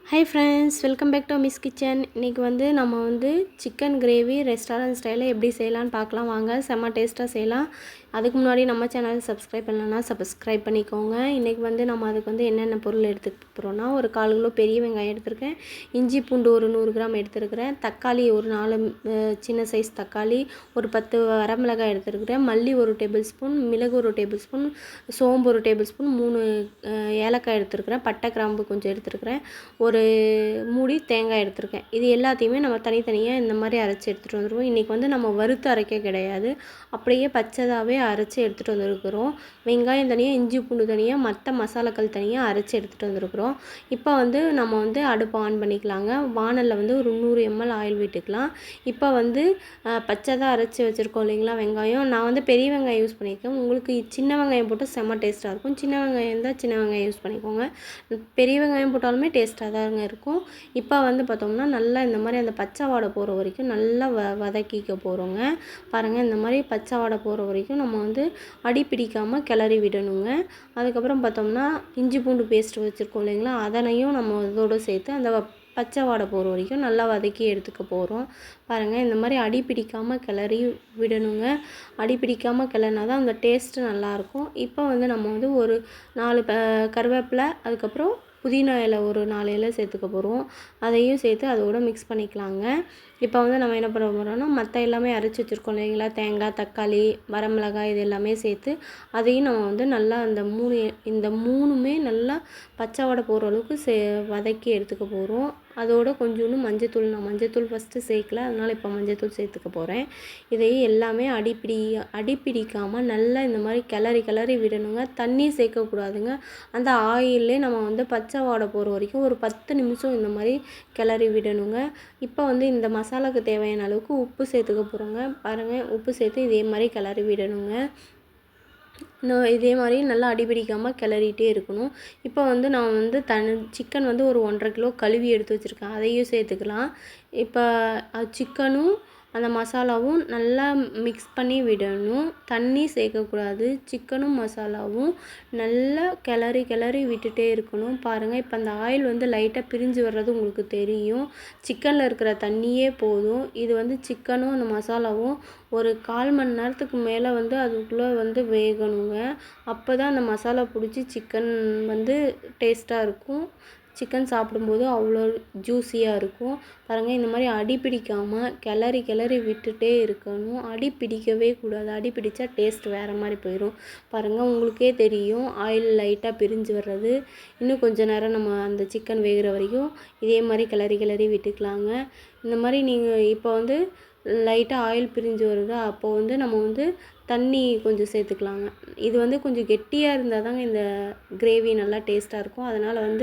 Hi friends, welcome back to miss kitchen. இன்றைக்கி நம்ம chicken gravy restaurant ஸ்டைலில் எப்படி செய்யலான்னு பார்க்கலாம் வாங்க. செம்ம டேஸ்ட்டாக செய்யலாம். அதுக்கு முன்னாடி நம்ம சேனல் சப்ஸ்கிரைப் பண்ணலன்னா சப்ஸ்கிரைப் பண்ணிக்கோங்க. இன்றைக்கி நம்ம அதுக்கு என்னென்ன பொருள் எடுத்துக்க போகிறோன்னா, ஒரு 1/4 கிலோ பெரிய வெங்காயம் எடுத்துருக்கேன், இஞ்சி பூண்டு ஒரு 100 கிராம் எடுத்துருக்கிறேன், தக்காளி ஒரு 4 சின்ன சைஸ் தக்காளி, ஒரு 10 வரமிளகாய் எடுத்துருக்கிறேன், மல்லி ஒரு டேபிள் ஸ்பூன், மிளகு ஒரு டேபிள் ஸ்பூன், சோம்பு ஒரு டேபிள் ஸ்பூன், 3 ஏலக்காய் எடுத்துருக்கிறேன், பட்டை கிராம்பு கொஞ்சம் எடுத்துருக்கிறேன், ஒரு மூடி தேங்காய் எடுத்துருக்கேன். இது எல்லாத்தையுமே நம்ம தனித்தனியாக இந்த மாதிரி அரைச்சி எடுத்துகிட்டு வந்துடுவோம். இன்றைக்கி நம்ம வறுத்து அரைக்க கிடையாது, அப்படியே பச்சைதாகவே அரைச்சி எடுத்துகிட்டு வந்துருக்குறோம். வெங்காயம் தனியாக, இஞ்சி பூண்டு தனியாக, மற்ற மசாலாக்கள் தனியாக அரைச்சி எடுத்துகிட்டு வந்துருக்குறோம். இப்போ நம்ம அடுப்பு ஆன் பண்ணிக்கலாங்க. வானலில் ஒரு 100 ml ஆயில் விட்டுக்கலாம். இப்போ பச்சைதாக அரைச்சி வச்சுருக்கோம் இல்லைங்களா வெங்காயம். நான் பெரிய வெங்காயம் யூஸ் பண்ணியிருக்கேன். உங்களுக்கு சின்ன வெங்காயம் போட்டு செம்ம டேஸ்ட்டாக இருக்கும். சின்ன வெங்காயம் இருந்தால் சின்ன வெங்காயம் யூஸ் பண்ணிக்கோங்க. பெரிய வெங்காயம் போட்டாலுமே டேஸ்ட்டாக தாங்க இருக்கும். இப்போ பார்த்தோம்னா நல்லா இந்த மாதிரி அந்த பச்சை வாடை போகிற வரைக்கும் நல்லா வதக்கிக்க போகிறோங்க. பாருங்கள், இந்த மாதிரி பச்சை வாடை போகிற வரைக்கும் நம்ம அடி பிடிக்காமல் கிளறி விடணுங்க. அதுக்கப்புறம் பார்த்தோம்னா இஞ்சி பூண்டு பேஸ்ட் வச்சுருக்கோம் இல்லைங்களா, அதனையும் நம்ம இதோடு சேர்த்து அந்த பச்சை வாடை போகிற வரைக்கும் நல்லா வதக்கி எடுத்துக்க போகிறோம். பாருங்கள், இந்த மாதிரி அடி பிடிக்காமல் கிளறி விடணுங்க. அடி பிடிக்காமல் கிளறினா தான் அந்த டேஸ்ட்டு நல்லாயிருக்கும். இப்போ நம்ம ஒரு 4 கருவேப்பிலை, அதுக்கப்புறம் புதினா இலை ஒரு 4 இலை சேர்த்துக்க போகிறோம். அதையும் சேர்த்து அதோடு மிக்ஸ் பண்ணிக்கலாங்க. இப்போ நம்ம என்ன பண்ண போகிறோம்னா, மற்ற எல்லாமே அரைச்சி வச்சுருக்கோம் இல்லைங்களா, தேங்காய், தக்காளி, வரமிளகாய், இது எல்லாமே சேர்த்து அதையும் நம்ம நல்லா இந்த மூணுமே நல்லா பச்சை வாடை போகிற அளவுக்கு வதக்கி எடுத்துக்க போகிறோம். அதோட கொஞ்சோண்டு மஞ்சத்தூள், நான் மஞ்சத்தூள் ஃபஸ்ட்டு சேர்க்கல, அதனால் இப்போ மஞ்சத்தூள் சேர்த்துக்க போகிறேன். இதையும் எல்லாமே அடிப்பிடிக்காமல் நல்லா இந்த மாதிரி கிளறி விடணுங்க. தண்ணி சேர்க்கக்கூடாதுங்க. அந்த ஆயிலே நம்ம பச்சை வாடை போகிற வரைக்கும் ஒரு 10 நிமிஷம் இந்த மாதிரி கிளறி விடணுங்க. இப்போ இந்த மசாலாவுக்கு தேவையான அளவுக்கு உப்பு சேர்த்துக்க போகிறோங்க. பாருங்கள், உப்பு சேர்த்து இதே மாதிரி கிளறி விடணுங்க. இதே மாதிரி நல்லா அடிபிடிக்காமல் கிளறிட்டே இருக்கணும். இப்போ நான் சிக்கன் ஒரு 1.5 கிலோ கழுவி எடுத்து வச்சுருக்கேன், அதையும் சேர்த்துக்கலாம். இப்போ சிக்கனும் அந்த மசாலாவும் நல்லா மிக்ஸ் பண்ணி விடணும். தண்ணி சேர்க்கக்கூடாது. சிக்கனும் மசாலாவும் நல்லா கிளறி விட்டுட்டே இருக்கணும். பாருங்கள், இப்போ அந்த ஆயில் லைட்டாக பிரிஞ்சு வர்றது உங்களுக்கு தெரியும். சிக்கனில் இருக்கிற தண்ணியே போதும். இது சிக்கனும் அந்த மசாலாவும் ஒரு 1/4 மணி நேரத்துக்கு மேலே அதுக்குள்ளே வேகணுங்க. அப்போ தான் அந்த மசாலா பிடிச்சி சிக்கன் டேஸ்ட்டாக இருக்கும். சிக்கன் சாப்பிடும்போது அவ்வளோ ஜூஸியாக இருக்கும். பாருங்கள், இந்த மாதிரி அடி பிடிக்காமல் கிளறி விட்டுட்டே இருக்கணும். அடி பிடிக்கவே கூடாது. அடி பிடிச்சா டேஸ்ட் வேறு மாதிரி போயிடும். பாருங்கள், உங்களுக்கே தெரியும் ஆயில் லைட்டாக பிரிஞ்சு வர்றது. இன்னும் கொஞ்சம் நேரம் நம்ம அந்த சிக்கன் வேகிற வரைக்கும் இதே மாதிரி கிளறி விட்டுக்கலாங்க. இந்த மாதிரி நீங்கள் இப்போ லைட்டாக ஆயில் பிரிஞ்சு வருதா, அப்போது நம்ம தண்ணி கொஞ்சம் சேர்த்துக்கலாங்க. இது கொஞ்சம் கெட்டியாக இருந்தால் தாங்க இந்த கிரேவி நல்லா டேஸ்ட்டாக இருக்கும். அதனால்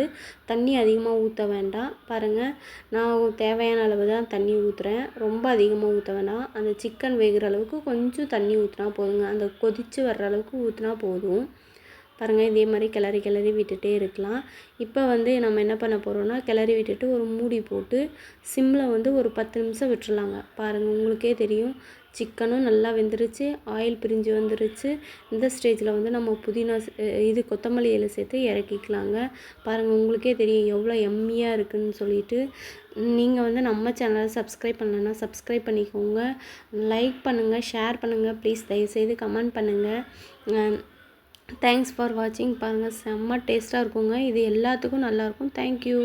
தண்ணி அதிகமாக ஊற்ற வேண்டாம். பாருங்கள், நான் தேவையான அளவு தான் தண்ணி ஊற்றுறேன். ரொம்ப அதிகமாக ஊற்ற வேண்டாம். அந்த சிக்கன் வேகிற அளவுக்கு கொஞ்சம் தண்ணி ஊற்றினா போதுங்க. அந்த கொதித்து வர்ற அளவுக்கு ஊற்றினா போதும். பாருங்கள், இதே மாதிரி கிளறி விட்டுட்டே இருக்கலாம். இப்போ நம்ம என்ன பண்ண போகிறோம்னா, கிளறி விட்டுட்டு ஒரு மூடி போட்டு சிம்மில் ஒரு 10 நிமிஷம் விட்டுறலாங்க. பாருங்கள், உங்களுக்கே தெரியும் சிக்கனும் நல்லா வெந்துருச்சு, ஆயில் பிரிஞ்சு வந்துருச்சு. இந்த ஸ்டேஜில் நம்ம புதினா கொத்தமல்லி இலை சேர்த்து இறக்கிக்கலாங்க. பாருங்கள், உங்களுக்கே தெரியும் எவ்வளோ எம்மியாக இருக்குதுன்னு சொல்லிட்டு. நீங்கள் நம்ம சேனலை சப்ஸ்கிரைப் பண்ணலன்னா சப்ஸ்கிரைப் பண்ணிக்கோங்க. லைக் பண்ணுங்கள், ஷேர் பண்ணுங்கள், ப்ளீஸ் தயவுசெய்து கமெண்ட் பண்ணுங்கள். தேங்க்ஸ் ஃபார் வாட்சிங். பாருங்கள், செம்ம டேஸ்ட்டாக இருக்குங்க. இது எல்லாத்துக்கும் நல்லாயிருக்கும். தேங்க்யூ.